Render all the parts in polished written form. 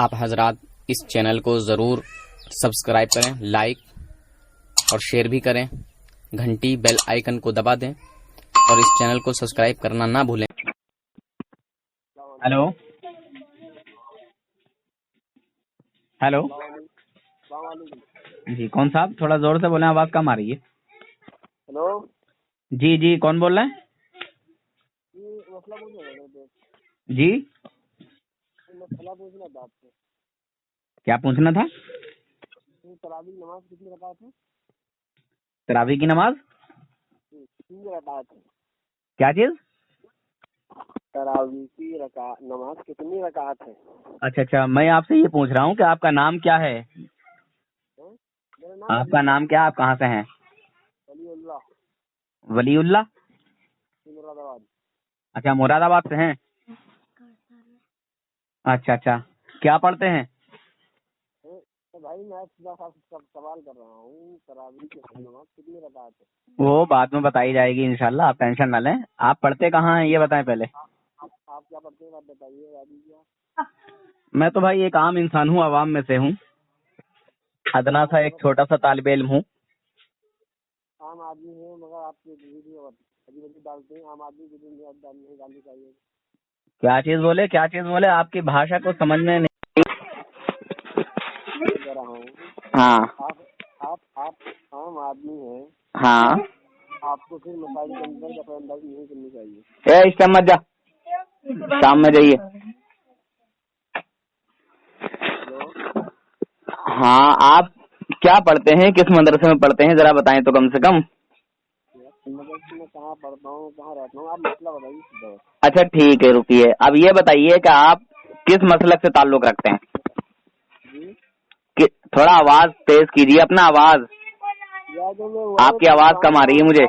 آپ حضرات اس چینل کو ضرور سبسکرائب کریں، لائک اور شیئر بھی کریں، گھنٹی بیل آئیکن کو دبا دیں اور اس چینل کو سبسکرائب کرنا نہ بھولیں۔ ہیلو ہیلو جی کون صاحب، تھوڑا زور سے بولیں، آواز کم آ رہی ہے۔ ہلو جی جی کون بول رہے ہیں؟ مسئلہ پوچھنا تھا، جی مسئلہ پوچھنا تھا آپ سے۔ کیا پوچھنا تھا؟ تراویح نماز کتنی رکعت ہے؟ تراویح کی نماز کتنی رکعت ہے؟ کیا چیز؟ تراویح کی نماز کتنی رکعت ہے؟ اچھا میں آپ سے یہ پوچھ رہا ہوں کہ آپ کا نام کیا ہے؟ میرا آپ کا نام کیا، آپ کہاں سے ہیں؟ ولی اللہ، ولی اللہ، مراد آباد۔ اچھا مراد آباد سے ہیں۔ اچھا کیا پڑھتے ہیں؟ بھائی میں سوال کر رہا ہوں، تراویح کی نماز کتنی رکعت ہے؟ وہ بعد میں بتائی جائے گی انشاءاللہ، آپ ٹینشن نہ لیں۔ آپ پڑھتے کہاں ہیں یہ بتائیں پہلے۔ آپ کیا پڑھتے ہیں، آپ بتائیے۔ میں تو بھائی ایک عام انسان ہوں، عوام میں سے ہوں، ادنا سا ایک چھوٹا سا طالب علم ہوں۔ عام آدمی ہے مگر آپ کے ویڈیو عجیب عجیب ڈالتے ہیں، عام آدمی کی نہیں ڈالنی چاہیے۔ کیا چیز بولے آپ کی بھاشا کو سمجھنے نہیں کہہ رہا ہوں ہاں آپ عام آدمی ہیں، ہاں آپ کو پھر مسائل کے اندر دخل اندازی نہیں کرنی چاہیے۔ اس ٹائم مت جا، شام میں جائیے۔ ہاں آپ کیا پڑھتے ہیں، کس مدرسے میں پڑھتے ہیں ذرا بتائیں تو کم سے کم۔ مدرسے میں کہاں پڑھتا ہوں، کہاں رہتا ہوں، آپ مسئلہ بتائیے۔ اچھا ٹھیک ہے، رکیے اب یہ بتائیے کہ آپ کس مسلک سے تعلق رکھتے ہیں؟ تھوڑا آواز تیز کیجیے اپنا آواز، آپ کی آواز کم آ رہی ہے مجھے۔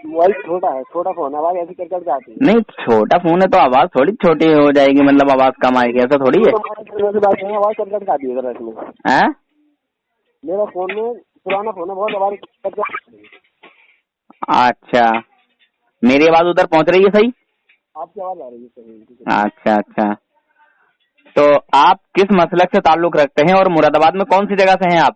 موبائل چھوٹا ہے، چھوٹا فون، آواز ایسی کر جاتی ہے۔ نہیں چھوٹا فون ہے تو آواز تھوڑی چھوٹی ہو جائے گی، مطلب آواز کم آئے گی، ایسا تھوڑی ہے۔ آواز کٹ آتی ہے اس میں۔ میرا فون میں پرانا فون ہے، بہت آواز کٹ جاتی ہے۔ اچھا میری آواز ادھر پہنچ رہی ہے صحیح؟ آپ کی آواز آ رہی ہے۔ اچھا تو آپ کس مسلک سے تعلق رکھتے ہیں اور مراد آباد میں کون سی جگہ سے ہیں آپ؟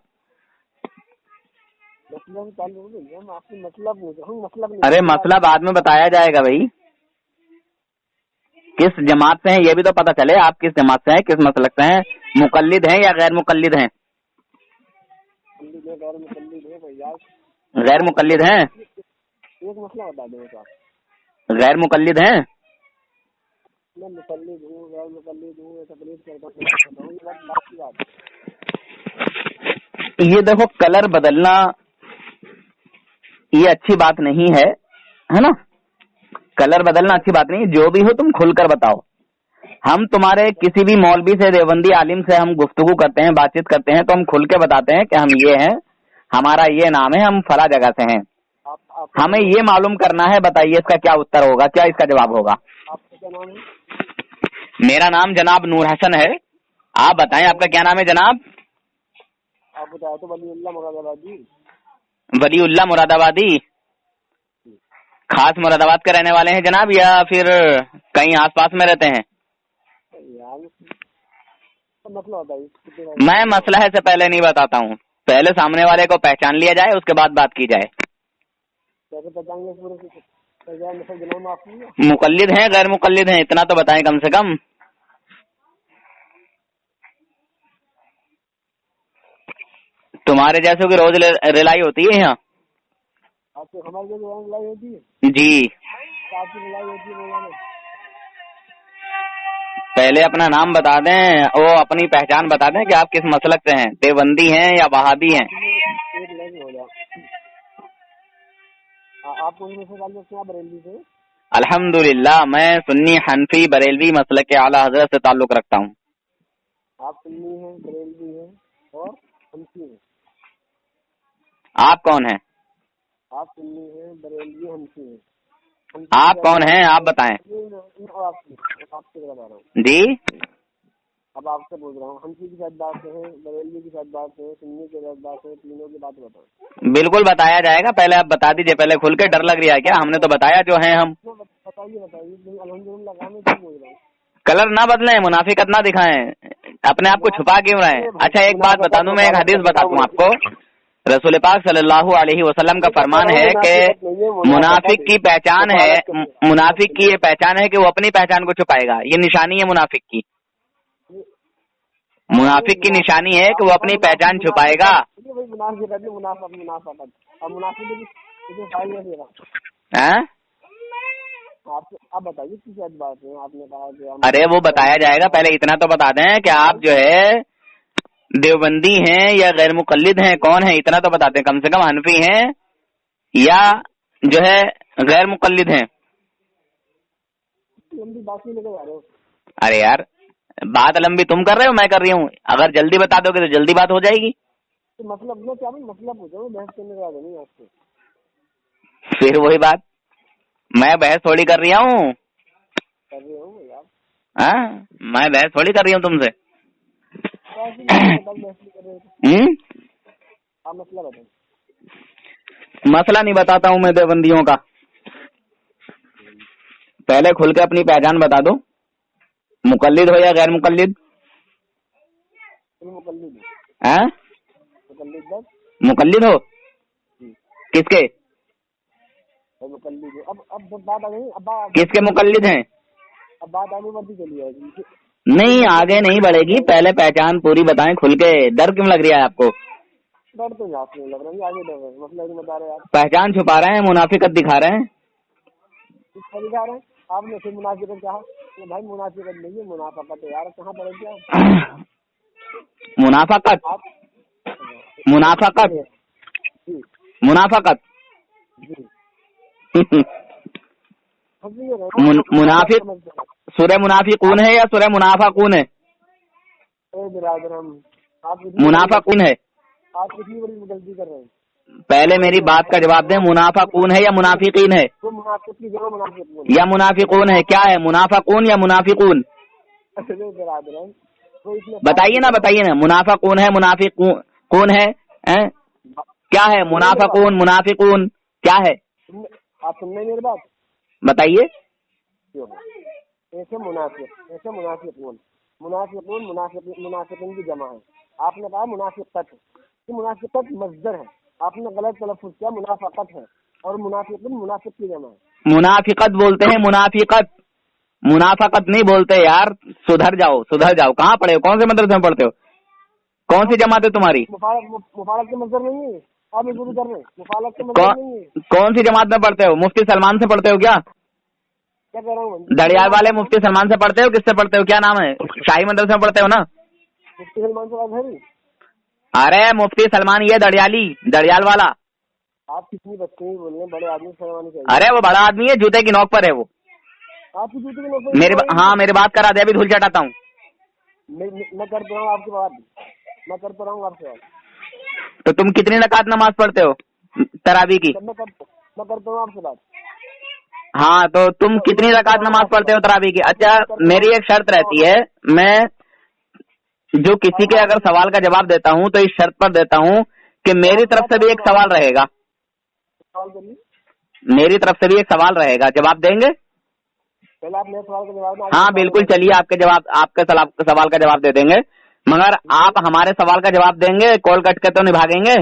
ارے مسئلہ بعد میں بتایا جائے گا بھائی، کس جماعت سے ہیں یہ بھی تو پتہ چلے، آپ کس جماعت سے ہیں، کس مسلک سے ہیں، مقلد ہیں یا غیر مقلد ہیں؟ غیر مقلد ہیں؟ ایک مسئلہ بتا دیں غیر مقلد ہیں؟ میں مقلد ہوں، غیر مقلد ہوں، تقلید کرتا ہوں، یہ دیکھو کلر بدلنا یہ اچھی بات نہیں ہے نا، کلر بدلنا اچھی بات نہیں، جو بھی ہو تم کھل کر بتاؤ۔ ہم تمہارے کسی بھی مولوی سے، دیوبندی عالم سے ہم گفتگو کرتے ہیں، بات چیت کرتے ہیں تو ہم کھل کے بتاتے ہیں کہ ہم یہ ہیں، ہمارا یہ نام ہے، ہم فلاں جگہ سے ہیں۔ ہمیں یہ معلوم کرنا ہے، بتائیے اس کا کیا اتر ہوگا، کیا اس کا جواب ہوگا؟ آپ کا کیا نام ہے؟ میرا نام جناب نور حسن ہے، آپ بتائیں آپ کا کیا نام ہے جناب؟ آپ بتائیں تو ولی اللہ مراد آبادی۔ ولی اللہ مراد آبادی، خاص مراد آباد کے رہنے والے ہیں جناب یا پھر کہیں آس پاس میں رہتے ہیں؟ میں مسئلہ سے پہلے نہیں بتاتا ہوں، پہلے سامنے والے کو پہچان لیا جائے، اس کے بعد بات کی جائے۔ مقلد ہیں غیر مقلد ہیں اتنا تو بتائیں کم سے کم۔ تمہارے جیسے کی روز ریلائی ہوتی ہے یہاں؟ جی پہلے اپنا نام بتا دیں، وہ اپنی پہچان بتا دیں کہ آپ کس مسلک سے ہیں، دیوبندی ہیں یا وہابی ہیں؟ الحمدللہ میں سنی حنفی بریلوی مسلک کے اعلیٰ حضرت سے تعلق رکھتا ہوں۔ آپ سنی ہیں، بریلوی ہیں اور حنفی ہیں۔ آپ کون ہیں؟ آپ سنی ہیں، بریلوی، حنفی ہیں۔ آپ کون ہیں آپ بتائیں؟ جی اب آپ سے پوچھ رہا ہوں، حنفی کی ساتھ بات ہے، بریلوی کی ساتھ بات ہے، سنی کی ساتھ بات ہے، تینوں کی بات بتائیں۔ بالکل بتایا جائے گا، پہلے آپ بتا دیجئے، پہلے کھل کے ڈر لگ رہا ہے کیا؟ ہم نے تو بتایا جو ہیں ہم۔ ये बताइए अल्हम्दुलिल्लाह काम में क्यों बोल रहे हैं? कलर ना बदलें, मुनाफिकत ना दिखाएं, अपने आप को छुपा क्यों रहे हैं? अच्छा एक बात बता दूं, मैं एक हदीस बताता हूँ आपको। रसूल पाक सल्लल्लाहु अलैहि वसल्लम का फरमान है कि मुनाफिक की पहचान है, मुनाफिक की ये पहचान है कि वो अपनी पहचान को छुपाएगा। ये निशानी है मुनाफिक की। मुनाफिक की निशानी है कि वो अपनी पहचान छुपाएगा। हैं? आप बताइए किस बात है, आपने कहा कि अरे वो बताया जाएगा, पहले इतना तो बता दें कि आप जो है देवबंदी हैं या गैर मुकल्लिद हैं, कौन है इतना तो बताते हैं, कम से कम हनफी हैं या जो है गैर मुकल्लिद हैं। लंबी बात नहीं लेकर जा रहे हो। अरे यार बात लंबी तुम कर रहे हो, मैं कर रही हूँ। अगर जल्दी बता दोगे तो जल्दी बात हो जाएगी। तो मतलब मैं क्या मतलब पूछ रहा हूँ, बहस करने का नहीं आपसे। फिर वही बात, मैं बहस थोड़ी कर रही हूँ। कर रहे हो यार? हाँ मैं बहस थोड़ी कर रही हूँ तुमसे। आप मसला बताओ। मसला नहीं बताता हूँ मैं देवबंदियों का, पहले खुल के अपनी पहचान बता दो, मुकल्लिद हो या गैर मुकल्लिद। मुकल्लिद हैं? मुकल्लिद हो किसके? मुकल्लिद अब बात आ गई, अब किसके मुकल्लिद हैं? अब बात आगे बढ़ती चली जाएगी। नहीं आगे नहीं बढ़ेगी, पहले पहचान पूरी बताएं खुल के। डर क्यों लग रहा है आपको? डर तो आपको नहीं लग रहा है, आगे डर है, मतलब नहीं बता रहे आप। पहचान छुपा रहे हैं, मुनाफिकत दिखा रहे हैं। दिखा रहे हैं आपने, फिर मुनाफिकत कहा तो भाई मुनाफिकत नहीं है, मुनाफाकत है यार, कहाँ पड़े क्या? मुनाफाकत मुनाफाकत मुनाफाकत मुनाफिक सूरह मुनाफिकून है या सूरह मुनाफाकून है? मुनाफाकून है। आप कितनी बड़ी गलती कर रहे हैं? पहले मेरी बात का जवाब दें, मुनाफाकून है या मुनाफिकीन है? तो मुनाफिक या मुनाफिकून है? क्या है, मुनाफाकून या मुनाफिकून? बताइए ना, मुनाफाकून है मुनाफिकून है, क्या है? मुनाफाकून मुनाफिकून क्या है? आप सुन रहे मेरी बात? बताइए। ऐसे मुनाफिकून मुनाफिकिन की जमा है। आपने कहा मुनाफिकत, मुनाफिकत मस्दर है, आपने गलत तलफ़ुज़ किया, मुनाफाकत है, और मुनाफिकिन मुनाफिक की जमा है। मुनाफिकत बोलते हैं, मुनाफिकत, मुनाफाकत नहीं बोलते यार। सुधर जाओ कहाँ पढ़े हो, कौन से मदरसे में पढ़ते हो, कौन सी जमात है तुम्हारी? मुफालक के मस्दर नहीं है, आप शुरू कर रहे हैं। मुफालक के मस्दर नहीं है। कौन सी जमात में पढ़ते हो? मुफ्ती सलमान से पढ़ते हो क्या? क्या कह रहा हूँ? दड़ियाल वाले मुफ्ती सलमान से पढ़ते हो? किससे पढ़ते हो, क्या नाम है? शाही मदरसे में पढ़ते हो ना? मुफ्ती सलमान से बात है नहीं? अरे मुफ्ती सलमान ये दड़ियाल वाला। आप कितनी बच्चे बोल रहे हैं, बड़े आदमी सलमान चाहिए। अरे वो बड़ा आदमी है, जूते की नोक पर है वो। आपकी जूते की नोक पर? हाँ मेरी बात करा दे, अभी धूल चटाता हूँ। मैं करता हूँ आपकी बात, मैं करता रहूँ आपसे। तो तुम कितनी रकात नमाज पढ़ते हो तरावी की? मैं करता हूँ आपसे बात। हाँ तो तुम कितनी रकात नमाज पढ़ते हो तरावी की? अच्छा मेरी एक शर्त रहती है, मैं जो किसी के अगर सवाल का जवाब देता हूँ तो इस शर्त पर देता हूँ कि मेरी तरफ से भी एक सवाल रहेगा। मेरी तरफ से भी एक सवाल रहेगा, जवाब देंगे? पहले आप मेरे सवाल का जवाब। हाँ बिल्कुल, चलिए आपके सवाल का जवाब दे देंगे, मगर आप हमारे सवाल का जवाब देंगे, कॉल कट के तो नहीं भागेंगे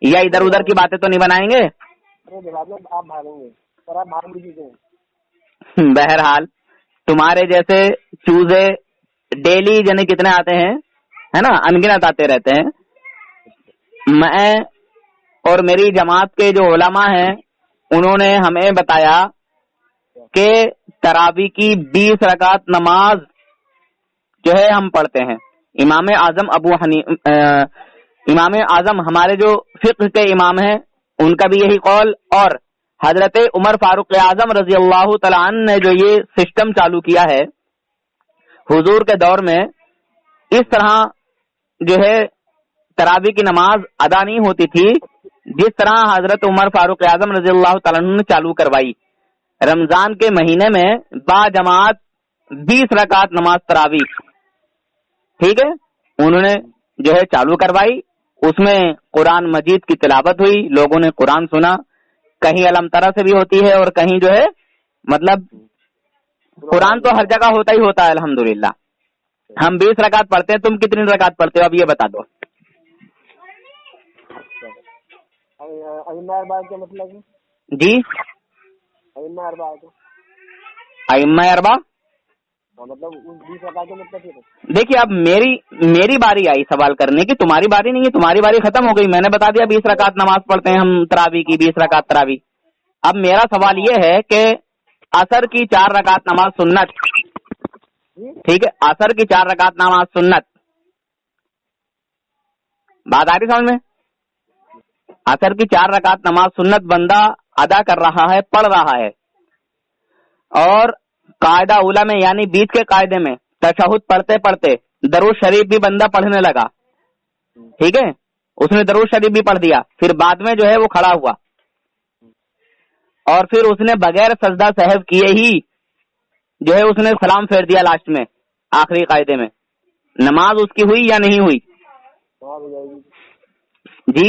या इधर उधर की बातें तो नहीं बनाएंगे? आप भागेंगे और आप भाग भी चुके। बहरहाल तुम्हारे जैसे चूजे डेली जाने कितने आते हैं, है ना, अनगिनत आते रहते हैं। मैं और मेरी जमात के जो उलमा हैं उन्होंने हमें बताया कि तरावी की 20 रकात नमाज जो है हम पढ़ते हैं। इमाम आजम हमारे जो फिक्र के इमाम हैं उनका भी यही कौल, और हजरत उमर फारूक आजम रजी अल्लाह तआला अन्हु ने जो ये सिस्टम चालू किया है हुजूर के दौर में, इस तरह जो है तरावी की नमाज अदा नहीं होती थी जिस तरह हजरत उमर फारूक आजम रजी अल्लाह तआला अन्हु ने चालू करवाई। रमजान के महीने में बाजमात 20 रकात नमाज तरावी, ठीक है, उन्होंने जो है चालू करवाई। उसमें कुरान मजीद की तिलावत हुई, लोगों ने कुरान सुना, कहीं अलम तरा से भी होती है और कहीं जो है मतलब कुरान तो हर जगह होता ही होता है अल्हम्दुलिल्लाह। हम 20 रकात पढ़ते हैं, तुम कितनी रकात पढ़ते हो अब ये बता दो। अइम्मा अरबा क्या मतलब है? जी अइम्मा अरबा तो अइम्मा अरबा मतलब उस 20 रकात का मतलब क्या है? देखिए अब मेरी बारी आई सवाल करने की, तुम्हारी बारी नहीं है, तुम्हारी बारी खत्म हो गई। मैंने बता दिया 20 रकात नमाज पढ़ते हैं हम तरावी की, 20 रकात तरावी। अब मेरा सवाल ये है कि असर की 4 रकात नमाज सुन्नत, ठीक है, असर की 4 रकात नमाज सुन्नत, बात आ रही समझ में? असर की 4 रकात नमाज सुन्नत बंदा अदा कर रहा है, पढ़ रहा है, और कायदा उला में यानी बीच के कायदे में तशहुद पढ़ते पढ़ते दरूद शरीफ भी बंदा पढ़ने लगा, ठीक है, उसने दरूद शरीफ भी पढ़ दिया, फिर बाद में जो है वो खड़ा हुआ और फिर उसने बगैर सजदा सहव किए ही जो है उसने सलाम फेर दिया लास्ट में आखिरी कायदे में, नमाज उसकी हुई या नहीं हुई? हो जाएगी, जी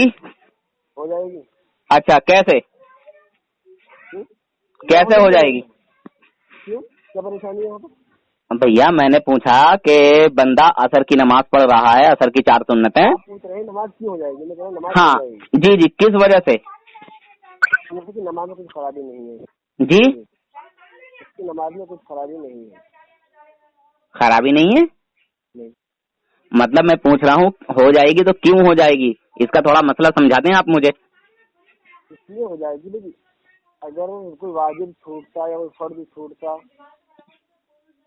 हो जाएगी। अच्छा कैसे कैसे हो जाएगी? क्यों, क्या परेशानी है यहाँ पर? भैया मैंने पूछा कि बंदा असर की नमाज पढ़ रहा है, असर की 4 सुन्नतें, आप पूछ रहे हैं नमाज क्यों हो जाएगी? मैं कह रहा हूँ नमाज हाँ हो जाएगी। जी जी, किस वजह से? जैसे कि नमाज में कुछ खराबी नहीं है जी इसकी नमाज में कुछ खराबी नहीं है। खराबी नहीं है नहीं, मतलब मैं पूछ रहा हूँ हो जाएगी तो क्यों हो जाएगी, इसका थोड़ा मसला समझा दें आप मुझे। इसलिए हो जाएगी देखिए, अगर कोई वाजिब छूटता या कोई फर्ज छूटता,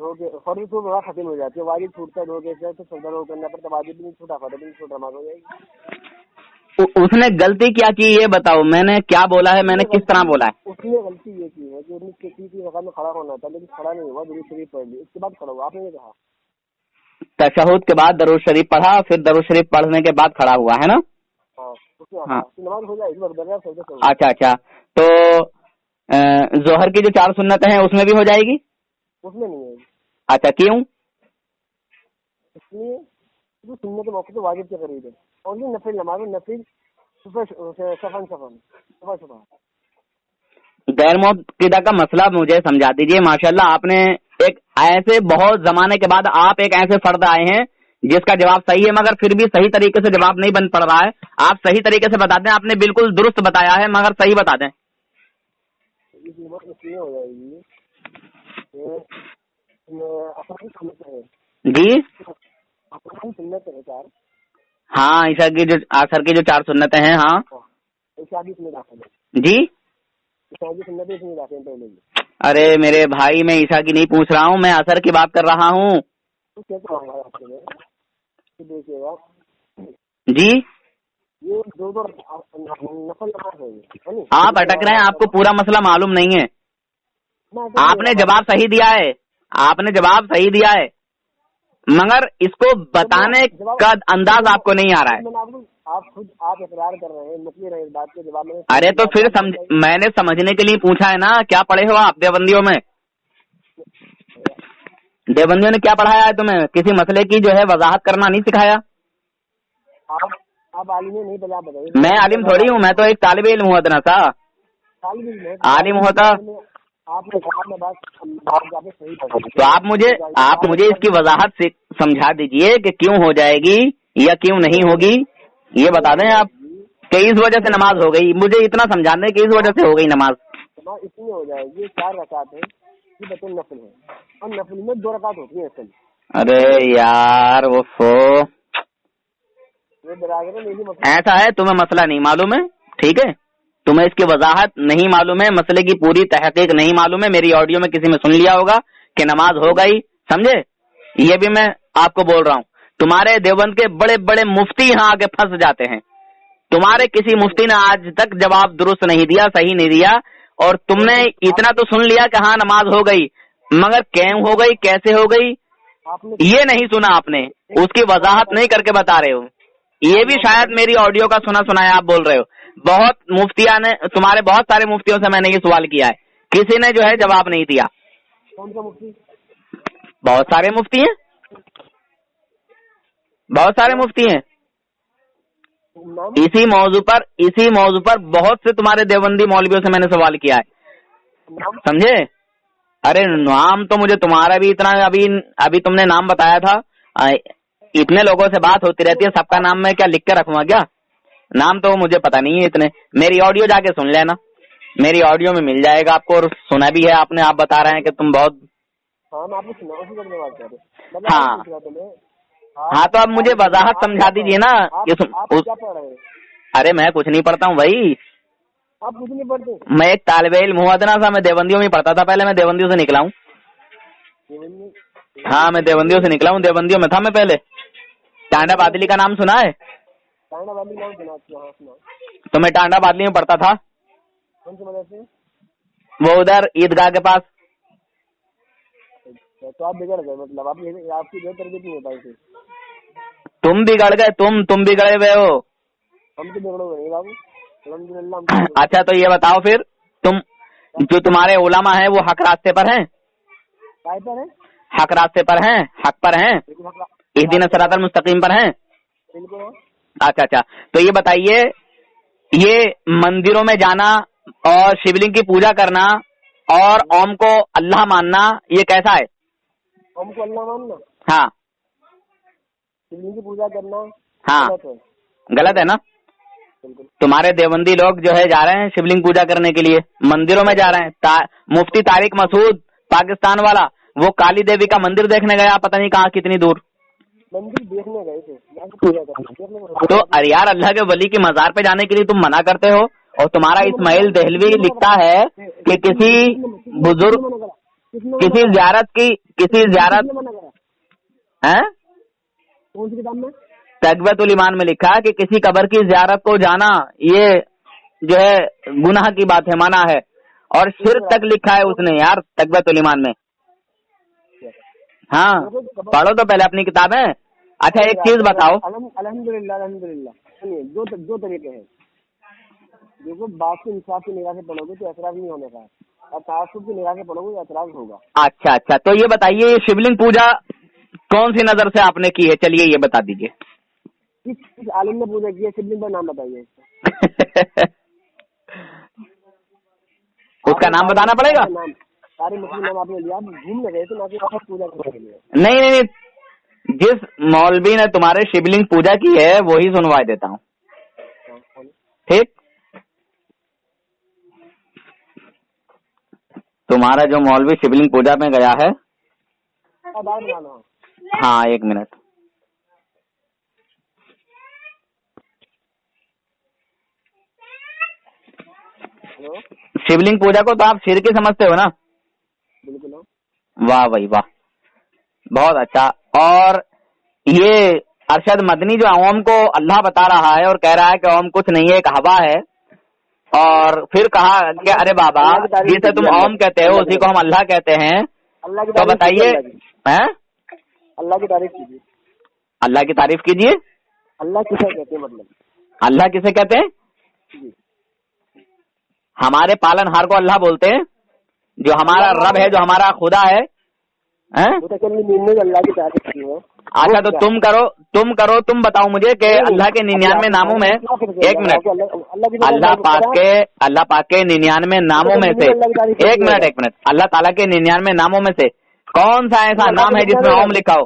फर्ज छूट वहाँ खत्म हो जाती है, वाजिब छूटता 2 कैसे तो सजदा रोक करना पड़ता, वाजिब भी नहीं छूटा, फर्ज भी नहीं छूटा, नमाज हो जाएगी। उसने गलती क्या की ये बताओ, मैंने क्या बोला है, मैंने किस तरह बोला है? उसने गलती ये की है कि उसने किसी की रकात में खड़ा होना था लेकिन खड़ा नहीं हुआ, दुरूद शरीफ पढ़ ली, उसके बाद खड़ा हुआ, आपने ये कहा। तशहुद के बाद दरूद शरीफ पढ़ा, फिर दरूद शरीफ पढ़ने के बाद खड़ा हुआ है ना? हाँ, उसने हाँ। तो नमाज हो जाएगी बगैर सजदे से। अच्छा अच्छा, तो जोहर की जो 4 सुन्नतें हैं उसमें भी हो जाएगी? उसमें नहीं है। अच्छा क्यों? इसलिए जो सुन्नत के मौके पे वाजिब के करीब है, ओनली नफिल नमाज में नफिल सफन गैर मुअक्किदा का मसला मुझे समझा दीजिए। माशाल्लाह आपने एक ऐसे बहुत जमाने के बाद आप एक ऐसे फर्द आए हैं जिसका जवाब सही है, मगर फिर भी सही तरीके से जवाब नहीं बन पड़ रहा है। आप सही तरीके से बता दें, आपने बिल्कुल दुरुस्त बताया है मगर सही बता दें। इसलिए हो जाएगी जी सुन्नत है 4, हाँ ईशा की जो असर की जो 4 सुन्नतें हैं, हाँ ईशा भी इसमें दाखिल है, जी। ईशा की सुन्नत इसमें दाखिल है पहले ही। अरे मेरे भाई मैं ईशा की नहीं पूछ रहा हूँ, मैं असर की बात कर रहा हूँ। तो क्या कहूँगा आपसे मैं कि देखिएगा जी ये 2 नफल नमाज है नहीं? आप अटक रहे हैं, आपको पूरा मसला मालूम नहीं है। आपने जवाब सही दिया है, आपने जवाब सही दिया है, मगर इसको बताने का अंदाज आपको नहीं आ रहा है। आप खुद आप इकरार कर रहे हैं, मुकली रहे इस बात के जवाब में। अरे तो फिर मैंने समझने के लिए पूछा है ना, क्या पढ़े हो आप देवबंदियों में? देवबंदियों ने क्या पढ़ाया है तुम्हें? किसी मसले की जो है वजाहत करना नहीं सिखाया। आप आलिम नहीं पता, बताइए। मैं आलिम थोड़ी हूँ, मैं तो एक तालिब इल्म हुआ था सा। आलिम होता आपने बात सही तो आप मुझे इसकी वजाहत से समझा दीजिए कि क्यों हो जाएगी या क्यों नहीं होगी, ये बता दें आप कि इस वजह से नमाज हो गई। मुझे इतना समझा दें कि इस वजह से हो गई नमाज। इसमें हो जाएगी 4 रकात है, ये बतौर नफल है, और नफल में 2 रकात होती है असल। अरे यार वो ऐसा है, तुम्हें मसला नहीं मालूम है, ठीक है, तुम्हें इसकी वजाहत नहीं मालूम है, मसले की पूरी तहकीक नहीं मालूम है। मेरी ऑडियो में किसी में सुन लिया होगा कि नमाज हो गई, समझे? ये भी मैं आपको बोल रहा हूँ, तुम्हारे देवबंद के बड़े बड़े मुफ्ती यहाँ आके फंस जाते हैं। तुम्हारे किसी मुफ्ती ने आज तक जवाब दुरुस्त नहीं दिया, सही नहीं दिया, और तुमने इतना तो सुन लिया कि हाँ नमाज हो गई, मगर क्यों हो गई, कैसे हो गई, ये नहीं सुना आपने, उसकी वजाहत नहीं करके बता रहे हो। ये भी शायद मेरी ऑडियो का सुना सुनाया आप बोल रहे हो। बहुत मुफ्तिया ने, तुम्हारे बहुत सारे मुफ्तियों से मैंने ये सवाल किया है, किसी ने जो है जवाब नहीं दिया। कौन सा मुफ्ती? बहुत सारे मुफ्ती हैं, बहुत सारे मुफ्ती हैं। इसी मौजू पर बहुत से तुम्हारे देवबंदी मौलवियों से मैंने सवाल किया है, समझे? अरे नाम तो मुझे तुम्हारा भी इतना अभी तुमने नाम बताया था। इतने लोगों से बात होती रहती है, सबका नाम मैं क्या लिख के रखूंगा क्या? नाम तो मुझे पता नहीं है इतने। मेरी ऑडियो जाके सुन लेना, मेरी ऑडियो में मिल जाएगा आपको, और सुना भी है आपने। आप बता रहे हैं कि तुम बहुत। हाँ मैं आपको सुना, उसी बारे में बात कर रहे हैं। हाँ हाँ, तो अब मुझे वजाहत समझा दीजिए ना। आप क्या पढ़ रहे हैं? अरे मैं कुछ नहीं पढ़ता हूँ भाई, आप कुछ नहीं पढ़ते? मैं एक तालिबे इल्म हूँ अदना सा। मैं देवबंदियों में पढ़ता था पहले, मैं देवबंदियों से निकला हूँ। हाँ मैं देवबंदियों से निकला हूँ, देवबंदियों में था मैं पहले। टांडा बादली का नाम सुना है? टांडा बादली नाम सुना? सुना। तो मैं टांडा बादली में पढ़ता था। कौन सी मदद से? वो उधर ईदगाह के पास। तो आप बिगड़ गए, मतलब आपकी जो तरबियत नहीं हो पाई। तुम बिगड़ गए, तुम बिगड़े हुए हो। हम तो बिगड़ो नहीं बाबू, अल्हम्दुलिल्लाह। अच्छा तो ये बताओ फिर, तुम जो तुम्हारे उलमा है वो हक रास्ते पर हैं? काय पर है? हक रास्ते पर हैं, हक पर हैं, इहदीना सिरातल मुस्तकीम पर हैं? बिल्कुल। अच्छा अच्छा, तो ये बताइए, ये मंदिरों में जाना और शिवलिंग की पूजा करना और ओम को अल्लाह मानना, ये कैसा है? ओम को अल्लाह मानना? हाँ। शिवलिंग की पूजा करना? हाँ गलत है ना? बिल्कुल। तुम्हारे देवबंदी लोग जो है जा रहे हैं शिवलिंग पूजा करने के लिए, मंदिरों में जा रहे हैं। मुफ्ती तारिक मसूद पाकिस्तान वाला, वो काली देवी का मंदिर देखने गया, पता नहीं कहाँ कितनी दूर। मंदिर देखने गए थे, पूजा करने। तो अरे यार, अल्लाह के वली की मजार पे जाने के लिए तुम मना करते हो, और तुम्हारा इस्माइल देहलवी लिखता है कि किसी बुजुर्ग, किसी जियारत है, कौन सी किताब में? तकबतुल ईमान में लिखा है कि किसी कब्र की जियारत को जाना ये जो है गुनाह की बात है, मना है। और शिर्क तक लिखा है उसने यार तकबतुल ईमान में। हाँ पढ़ो तो पहले अपनी किताबें। अच्छा एक चीज बताओ। अल्हम्दुलिल्लाह अल्हम्दुलिल्लाह, सुनिए दो तरीके हैं। देखो बात को इंसाफ की निगाह से पढ़ोगे तो एतराज नहीं होने का, और तासुब की निगाह से पढ़ोगे तो एतराज होगा। अच्छा अच्छा, तो ये बताइए शिवलिंग पूजा कौन सी नजर से आपने की है? चलिए ये बता दीजिए। किस आलिम ने पूजा की है? शिवलिंग का नाम बताइए। उसका नाम बताना पड़ेगा। सारे मुस्लिम नाम आपने लिया, घूमने गए थे ना कि आप पूजा करने के लिए? नहीं, जिस मौलवी ने तुम्हारे शिवलिंग पूजा की है वही सुनवा देता हूँ, ठीक? तुम्हारा जो मौलवी शिवलिंग पूजा में गया है। हाँ एक मिनट। शिवलिंग पूजा को तो आप शिर्क ही समझते हो ना? बिल्कुल। वाह भाई वाह, बहुत अच्छा। और ये अरशद मदनी जो ओम को अल्लाह बता रहा है और कह रहा है कि ओम कुछ नहीं है, एक हवा है, और फिर कहा कि अरे बाबा जिसे तुम ओम कहते हो उसी को हम अल्लाह कहते हैं, तो बताइए हैं? अल्लाह की तारीफ कीजिए। अल्लाह की तारीफ कीजिए। अल्लाह किसे कहते हैं? मतलब अल्लाह किसे कहते हैं? हमारे पालनहार को अल्लाह बोलते हैं, जो हमारा रब है, जो हमारा खुदा है। अल्लाह की तारीफ की है। अच्छा तो तुम बताओ मुझे कि अल्लाह के 99 नामों में, एक मिनट, अल्लाह पाक के 99 नामों में से, एक मिनट, अल्लाह ताला के 99 नामों में से कौन सा ऐसा नाम है जिसमें ओम लिखा हो?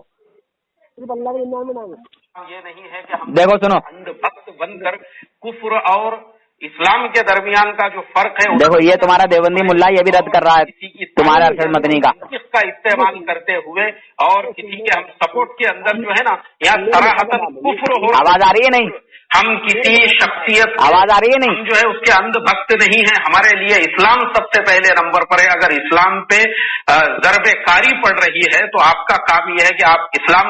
सिर्फ अल्लाह के 99 नाम है। ये नहीं है कि हम देखो सुनो, भक्त बनकर कुफ्र और इस्लाम के दरमियान का जो फर्क है, देखो ये तुम्हारा देवबंदी मुल्ला ये भी रद्द कर रहा है तुम्हारे अरशद मदनी का। इसका इस्तेमाल करते हुए और किसी के हम सपोर्ट के अंदर जो है ना, यहाँ सराहतन कुफ्र हो। आवाज आ रही है नहीं? हम किसी शख्सियत, आवाज आ रही है नहीं? हम जो है उसके अंध भक्त नहीं है। हमारे लिए इस्लाम सबसे पहले नंबर पर है। अगर इस्लाम पे ज़रबे कारी पड़ रही है तो आपका काम यह है कि आप इस्लाम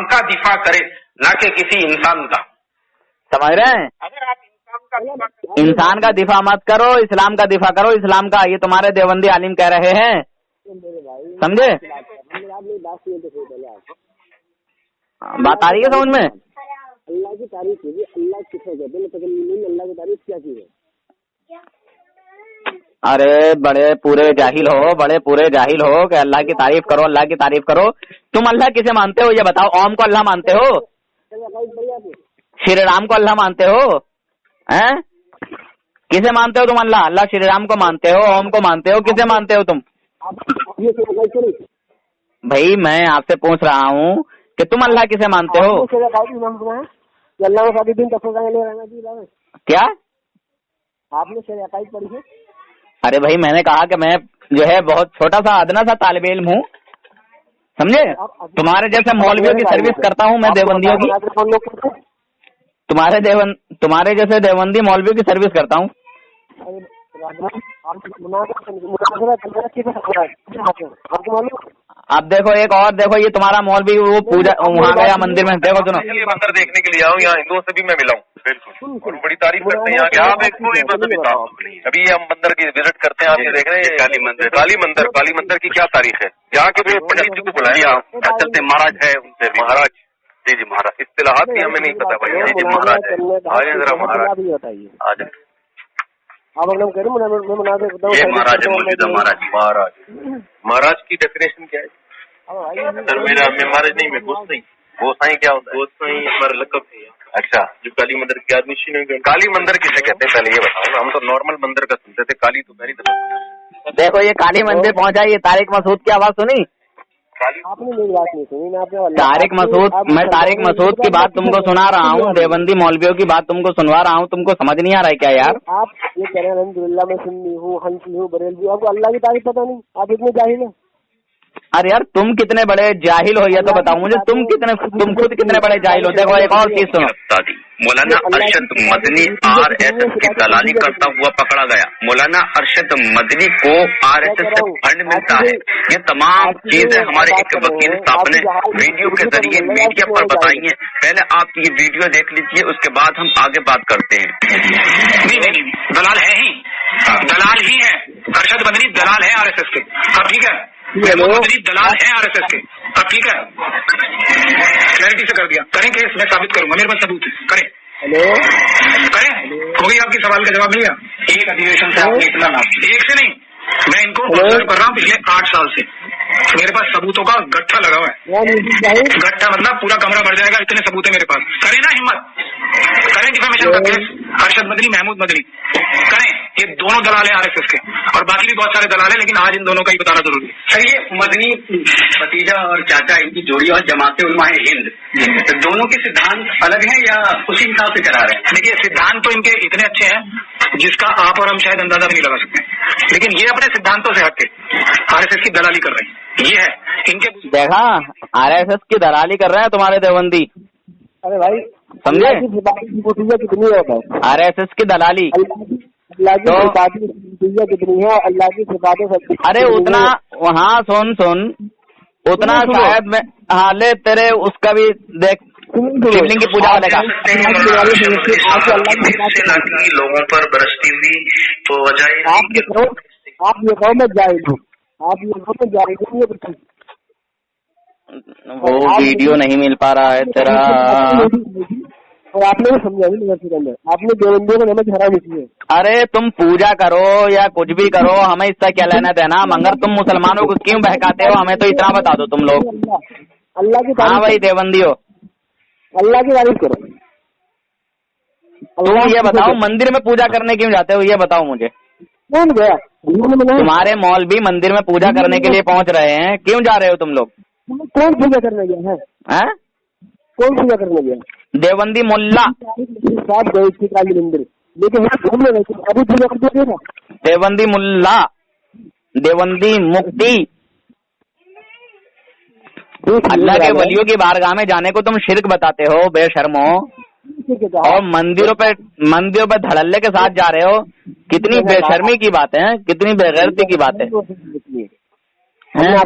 का दिफा करें, न कि किसी इंसान का। समझ रहे हैं? अगर आप इंसान का दिफा मत करो, इस्लाम का दिफा करो, इस्लाम का। ये तुम्हारे देवबंदी आलिम कह रहे हैं, समझे? बात आ रही है समझ में? अल्लाह की तारीफ कीजिए। अल्लाह किसे कहते हैं? अल्लाह की तारीफ क्या की है? अरे बड़े पूरे जाहिल हो कि अल्लाह की तारीफ करो, अल्लाह की तारीफ करो। तुम अल्लाह किसे मानते हो ये बताओ? ओम को अल्लाह मानते हो? श्री राम को अल्लाह मानते हो? हैं? किसे मानते हो तुम? अल्लाह श्री राम को मानते हो, ओम को मानते हो, किसे मानते हो तुम? आप ये क्यों? भाई मैं आपसे पूछ रहा हूँ कि तुम अल्लाह किसे मानते हो? अल्लाह का दिन तक क्या आपने शरीयत पढ़ी है? अरे भाई मैंने कहा कि मैं जो है बहुत छोटा सा अदना सा तालिब इल्म हूँ, समझे? तुम्हारे जैसे मौलवियों की सर्विस करता हूँ मैं, देवबंदियों की। तुम्हारे जैसे देवबंदी मौलवियों की सर्विस करता हूँ। अब देखो एक और देखो, ये तुम्हारा मौलवी वो पूजा वहाँ गया मंदिर में, देखो सुनो, ये मंदिर देखने के लिए आओ, यहाँ हिंदुओं से भी मैं मिला हूँ बिल्कुल, और बड़ी तारीफ करते हैं यहाँ की। आप एक कोई अभी हम मंदिर की विजिट करते हैं, आप ये देख रहे हैं काली मंदिर की क्या तारीख है। यहाँ के वो पंडित जी को बुलाया चलते महाराज है उनसे, महाराज जी महाराज, इस्तिलाहात भी हमें नहीं पता भाई। जी महाराज है, आगे जरा महाराज आ जाए। ये महाराज है, मौजूदा महाराज की डेफिनेशन क्या है? सर मेरा मैं महाराज नहीं, मैं गोसाई। गोसाई क्या होता है? गोसाई हमारा लकब है। अच्छा, जो काली मंदिर की आदमी काली मंदिर किसे कहते हैं पहले ये बताओ। हम तो नॉर्मल मंदिर का सुनते थे, काली तो पहली दफा। देखो ये काली मंदिर पहुंचा, ये तारिक मसूद की आवाज सुनी? आपने मेरी बात नहीं सुनी। तारिक मसूद, मैं तारिक मसूद की बात तुमको सुना रहा हूँ, देवबंदी मौलवियों की बात तुमको सुनवा रहा हूँ, तुमको समझ नहीं आ रहा है क्या यार? आप ये कह रहे हैं अल्हम्दुलिल्लाह मैं सुन्नी हूँ, हनफी हूँ, बरेलवी, आपको अल्लाह की तारीफ पता नहीं, आप इतने जाहिल हैं। अरे यार तुम कितने बड़े जाहिल हो, ये तो बताओ मुझे, तुम खुद कितने बड़े जाहिल हो। देखो एक और चीज सुनो, मौलाना अरशद मदनी RSS की दलाली करता हुआ पकड़ा गया। मौलाना अरशद मदनी को RSS से फंड मिलता है। ये तमाम चीजें हमारे एक वकील साहब ने वीडियो के जरिए मीडिया पर बताई हैं। पहले आप ये वीडियो देख लीजिए, उसके बाद हम आगे बात करते हैं। नहीं, दलाल है ही, दलाल ही है। अरशद मदनी दलाल है RSS के। अब ठीक है, मदनी दलाल है RSS के। अब ठीक है, क्लैरिटी से कर दिया। करें केस, मैं साबित करूंगा, मेरे पास सबूत है। करें करें, हो गई आपकी सवाल का जवाब मिल गया। एक अधिवेशन से आपने इतना नाम, एक से नहीं, मैं इनको ऑब्जर्व कर रहा हूँ पिछले 8 साल से। मेरे पास सबूतों का गट्ठा लगा हुआ है। गट्ठा मतलब पूरा कमरा भर जाएगा, इतने सबूत है मेरे पास। करें ना हिम्मत, करें डिफेमेशन का केस। अरशद मदनी, महमूद मदनी, करें। ये दोनों दलाल है RSS के, और बाकी भी बहुत सारे दलाल है, लेकिन आज इन दोनों का ही बताना जरूरी है। सर ये मदनी भतीजा और चाचा, इनकी जोड़ी और जमाते उलमा है हिंद, तो दोनों के सिद्धांत अलग हैं या उसी हिसाब से करा रहे हैं? देखिए सिद्धांत तो इनके इतने अच्छे हैं जिसका आप और हम शायद अंदाजा भी नहीं लगा सकते, लेकिन ये अपने सिद्धांतों से हटके RSS की दलाली कर रहे हैं। ये है इनके। देखा RSS की दलाली कर रहे हैं तुम्हारे देवबंदी। अरे भाई समझे, कितनी है RSS की दलाली, अल्लाह की सिफातें कितनी है, अल्लाह की सिफातें। अरे उतना वहाँ सुन उतना शायद मैं, हाँ ले तेरे उसका भी देख, शिवलिंग की पूजा वाले का लोगों पर बरसती हुई तो वजह आप ये कहो मैं जाहिल हूँ, आप ये कहो मैं जाहिल हूँ। वो वीडियो नहीं मिल पा रहा है तेरा, और आपने भी समझा नहीं के अंदर, आपने देवबंदियों को नमक हराम की है। अरे तुम पूजा करो या कुछ भी करो, हमें इसका क्या लेना देना, मगर तुम मुसलमानों को क्यों बहकाते हो, हमें तो इतना बता दो तुम लोग। अल्लाह की, हाँ भाई देवबंदी हो, अल्लाह की तारीफ करो। तुम ये बताओ मंदिर में पूजा करने क्यों जाते हो, ये बताओ मुझे। कौन गया? तुम्हारे मौलवी मंदिर में पूजा करने के लिए पहुंच रहे हैं, क्यों जा रहे हो तुम लोग? कौन पूजा करने गया है? कौन पूजा करने गया? देवबंदी मुल्ला साहब गए थे काली मंदिर, लेकिन घूमने गए थे, अभी पूजा करते थे ना। देवबंदी मुल्ला, देवबंदी मुफ्ती, अल्लाह के वलियों की बारगाह में जाने को तुम शिर्क बताते हो बेशर्मो, और मंदिरों पे धड़ल्ले के साथ जा रहे हो। कितनी बेशर्मी की बात है, कितनी बेगैरती की बात है,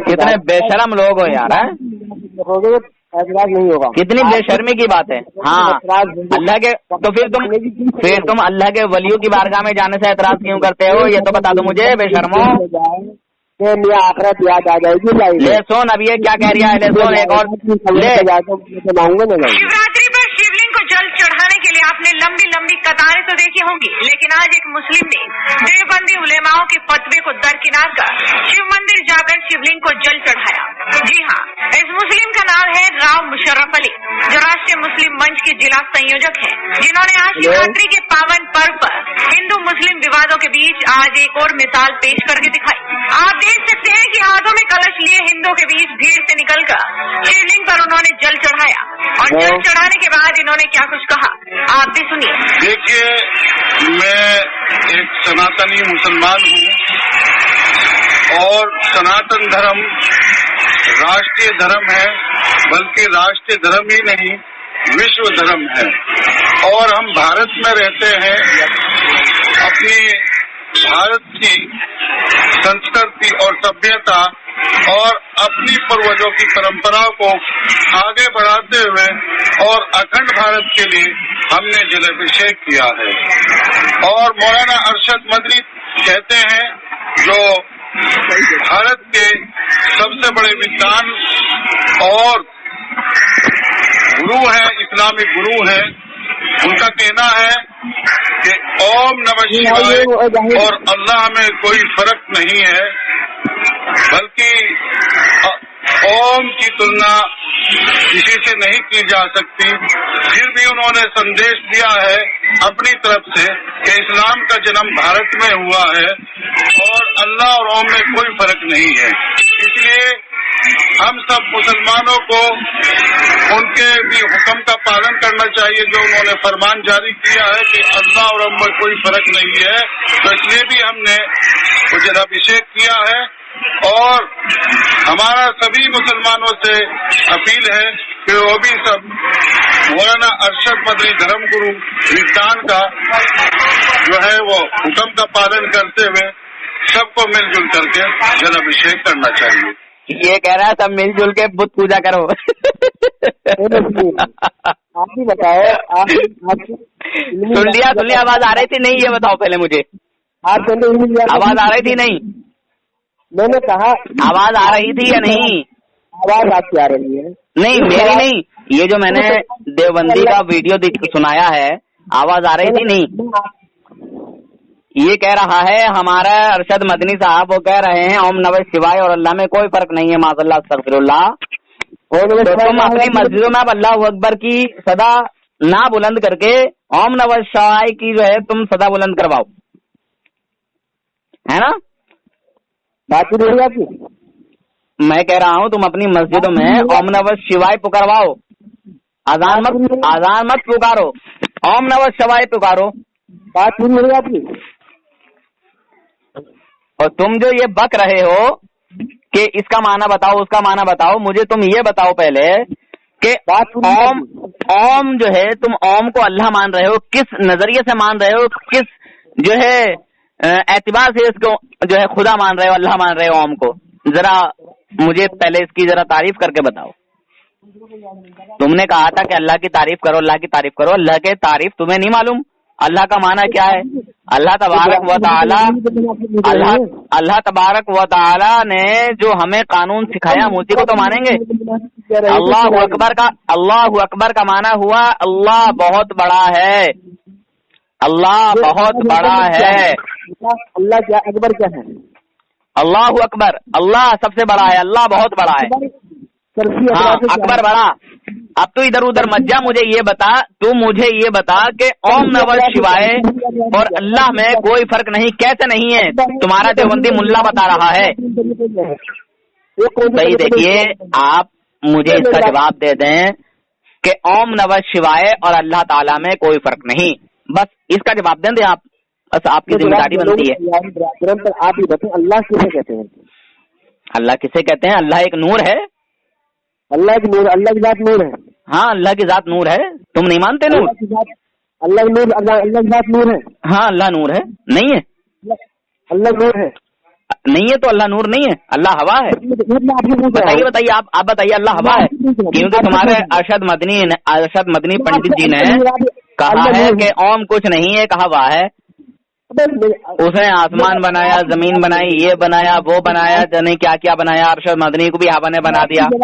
कितने बेशर्म लोग हो यार, एतराज नहीं होगा। कितनी बेशर्मी की बात है। हाँ अल्लाह के, तो फिर तुम अल्लाह के वलियों की बारगाह में जाने से एतराज क्यों करते हो, ये तो बता दो मुझे बेशर्मो। आखिरत याद आ जाएगी। ले सुन, अब ये क्या कह रही है, ले सुन एक और ले। शिवरात्रि पर शिवलिंग को जल चढ़ाने के लिए आपने लंबी लंबी कतारें तो देखी होंगी, लेकिन आज एक मुस्लिम ने देवबंदी उलेमाओं के फतवे को दरकिनार कर शिव मंदिर जाकर शिवलिंग को जल चढ़ाया। जी हाँ, इस मुस्लिम का नाम है राव मुशर्रफ अली, जो राष्ट्रीय मुस्लिम मंच के जिला संयोजक हैं, जिन्होंने आज शिवरात्रि के पावन पर्व पर हिंदू मुस्लिम विवादों के बीच आज एक और मिसाल पेश करके दिखाई। आप देख सकते हैं कि हाथों में कलश लिए हिंदुओं के बीच भीड़ से निकलकर शिवलिंग पर उन्होंने जल चढ़ाया और जल चढ़ाने के बाद इन्होंने क्या कुछ कहा, आप भी सुनिए। देखिए, मैं एक सनातनी मुसलमान हूँ और सनातन धर्म राष्ट्रीय धर्म है, बल्कि राष्ट्रीय धर्म ही नहीं विश्व धर्म है। और हम भारत में रहते हैं, अपनी भारत की संस्कृति और सभ्यता और अपनी पूर्वजों की परंपरा को आगे बढ़ाते हुए और अखंड भारत के लिए हमने जलाभिषेक किया है। और मौलाना अरशद मदनी कहते हैं, जो भारत के सबसे बड़े विद्वान और गुरु हैं, इस्लामिक गुरु हैं, उनका कहना है कि ओम नमः शिवाय और अल्लाह में कोई फर्क नहीं है, बल्कि ओम की तुलना किसी से नहीं की जा सकती। फिर भी उन्होंने संदेश दिया है अपनी तरफ से कि इस्लाम का जन्म भारत में हुआ है और अल्लाह और ओम में कोई फर्क नहीं है। इसलिए हम सब मुसलमानों को उनके भी हुक्म का पालन करना चाहिए, जो उन्होंने फरमान जारी किया है कि अल्लाह और ओम में कोई फर्क नहीं है। तो इसलिए भी हमने जलाभिषेक किया है और हमारा सभी मुसलमानों से अपील है कि वो भी सब मौलाना अरशद मदनी धर्म गुरु विद्वान का जो है वो हुक्म का पालन करते हुए सबको मिलजुल करके जलाभिषेक करना चाहिए। ये कह रहा है सब मिलजुल के बुत पूजा करो। आप ही बताओ, आप सुन लिया, आवाज आ रही थी नहीं, ये बताओ पहले मुझे, आप आवाज आ रही थी नहीं? मैंने कहा आवाज आ रही थी या नहीं? आवाज आपकी आ रही है। नहीं, मेरी नहीं, ये जो मैंने देवबंदी का वीडियो सुनाया है, आवाज आ रही थी नहीं? ये कह रहा है हमारा अरशद मदनी साहब, वो कह रहे हैं ओम नमः शिवाय और अल्लाह में कोई फर्क नहीं है, माज़अल्लाह अस्तगफिरुल्लाह। तो तुम अपनी मस्जिदों में अल्लाहु अकबर की सदा ना बुलंद करके ओम नमः शिवाय की जो है तुम सदा बुलंद करवाओ, है ना? बात नहीं आपकी। मैं कह रहा हूँ तुम अपनी मस्जिदों में ओम नमः शिवाय पुकारवाओ, आजान मत पुकारो, ओम नमः शिवाय पुकारो। बात नहीं आपकी। और तुम जो ये बक रहे हो कि इसका माना बताओ, उसका माना बताओ, मुझे तुम ये बताओ पहले कि ओम जो है, तुम ओम को अल्लाह मान रहे हो, किस नजरिए से मान रहे हो, किस जो है एतबार से इसको जो है खुदा मान रहे हो, अल्लाह मान रहे हो ओम को? जरा मुझे पहले इसकी जरा तारीफ करके बताओ। तुमने कहा था कि अल्लाह की तारीफ करो, अल्लाह की तारीफ करो, अल्लाह के तारीफ तुम्हें नहीं मालूम? अल्लाह का माना क्या है? अल्लाह तबारक व तआला, अल्लाह तबारक व तआला ने जो हमें कानून सिखाया हम उसी को तो मानेंगे। अल्लाह अकबर का माना हुआ अल्लाह बहुत बड़ा है, अल्लाह बहुत बड़ा है। अल्लाह क्या, अकबर क्या है? अल्लाह अकबर, अल्लाह सबसे बड़ा है, अल्लाह बहुत बड़ा है। हाँ, अकबर बड़ा। अब तो इधर उधर मत जा, मुझे ये बता, तू मुझे ये बता कि ओम नमः शिवाय और अल्लाह में कोई फर्क नहीं, कैसे नहीं है? तुम्हारा देवबंदी मुल्ला बता रहा है। सही, देखिए आप मुझे इसका जवाब दे दें कि ओम नमः शिवाय और अल्लाह ताला में कोई फर्क नहीं, बस इसका जवाब दें आप, बस आपकी जिम्मेदारी बनती है। आप ही बताएं, अल्लाह किसे कहते हैं? अल्लाह किसे कहते हैं? अल्लाह एक नूर है, अल्लाह की नूर, अल्लाह की जात नूर है। हाँ, अल्लाह की जात नूर है। तुम नहीं मानते नूर? अल्लाह की नूर, अल्लाह की जात नूर है। हाँ, अल्लाह नूर है। नहीं है? अल्लाह नूर है। नहीं है तो अल्लाह नूर नहीं है, अल्लाह हवा है। बताइए आप बताइए, अल्लाह हवा है? क्योंकि तुम्हारे अरशद मदनी पंडित जी ने कहा है कि ओम कुछ नहीं है, कहा हवा है। उसने आसमान बनाया, जमीन बनाई, ये बनाया, वो बनाया, जाने क्या क्या बनाया, अरशद मदनी को भी हवा ने बना दिया। तो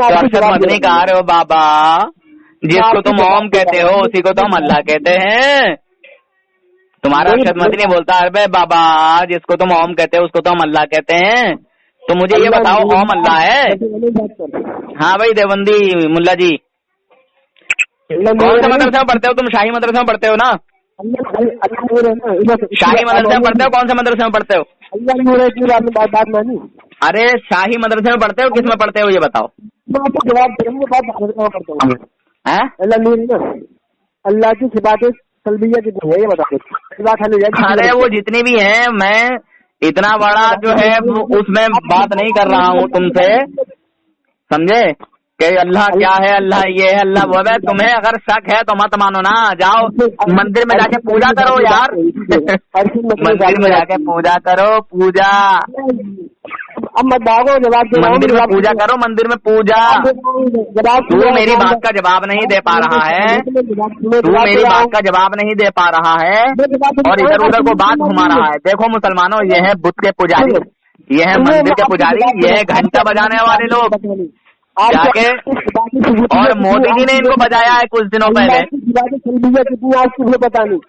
अरशद मदनी कहा रहे हो बाबा, जिसको तुम ओम कहते हो उसी को तो हम अल्लाह कहते हैं। तुम्हारा अरशद मदनी बोलता है अरे बाबा, जिसको तुम ओम कहते हो उसको तो हम अल्लाह कहते हैं। तो मुझे ये बताओ, ओम अल्लाह है? हाँ भाई देवबंदी मुल्ला जी, कौन से मदरसे में पढ़ते हो तुम? शाही मदरसे में पढ़ते हो ना? शाही मदरसे में पढ़ते हो? कौन से मदरसे में पढ़ते हो? बात मानी। अरे शाही मदरसे में पढ़ते हो, किस में पढ़ते हो ये बताओ? मैं आपको जवाब दे रहा हूँ, बात करता हूँ। अल्लाह नूर है ना, अल्लाह की सिफातें सल्बिय्या कितनी है ये बता दो। अरे वो जितनी भी हैं, मैं इतना बड़ा जो है उसमें बात नहीं कर रहा हूँ तुमसे, समझे कि अल्लाह क्या है, अल्लाह ये है, अल्लाह वो है। तुम्हें अगर शक है तो मत मानो ना, जाओ मंदिर में जाके पूजा करो यार। मंदिर में जाके पूजा करो, पूजा। अब मत भागो, जवाब दे रहा हूं। मंदिर में पूजा करो, मंदिर में पूजा। तू मेरी बात का जवाब नहीं दे पा रहा है, तू मेरी बात का जवाब नहीं दे पा रहा है और इधर उधर को बात घुमा रहा है। देखो मुसलमानों, ये है बुत के पुजारी, ये है मंदिर के पुजारी, ये है घंटा बजाने वाले लोग जाके, और मोदी जी ने इनको बजाया है कुछ दिनों पहले। पता नहीं,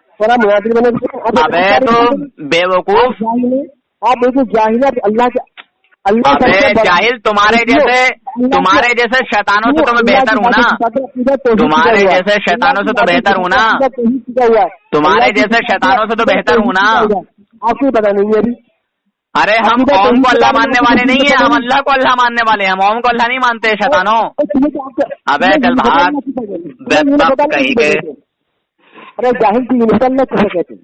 अबे तो बेवकूफ, आप बिल्कुल जाहिल। अल्लाह जाहिल, तुम्हारे जैसे शैतानों से तो मैं बेहतर हूँ ना, तुम्हारे जैसे शैतानों से तो बेहतर हूँ ना, तुम्हारे जैसे शैतानों से तो बेहतर हूँ ना। आपको पता नहीं है अभी। अरे हम कौम को अल्लाह मानने वाले नहीं है, हम अल्लाह को अल्लाह मानने वाले हैं, हम ओम को अल्लाह नहीं मानते शैतानों। अबे चल भाग, कहीं के। अरे जाहिल की अल्लाह कैसे कहते हैं?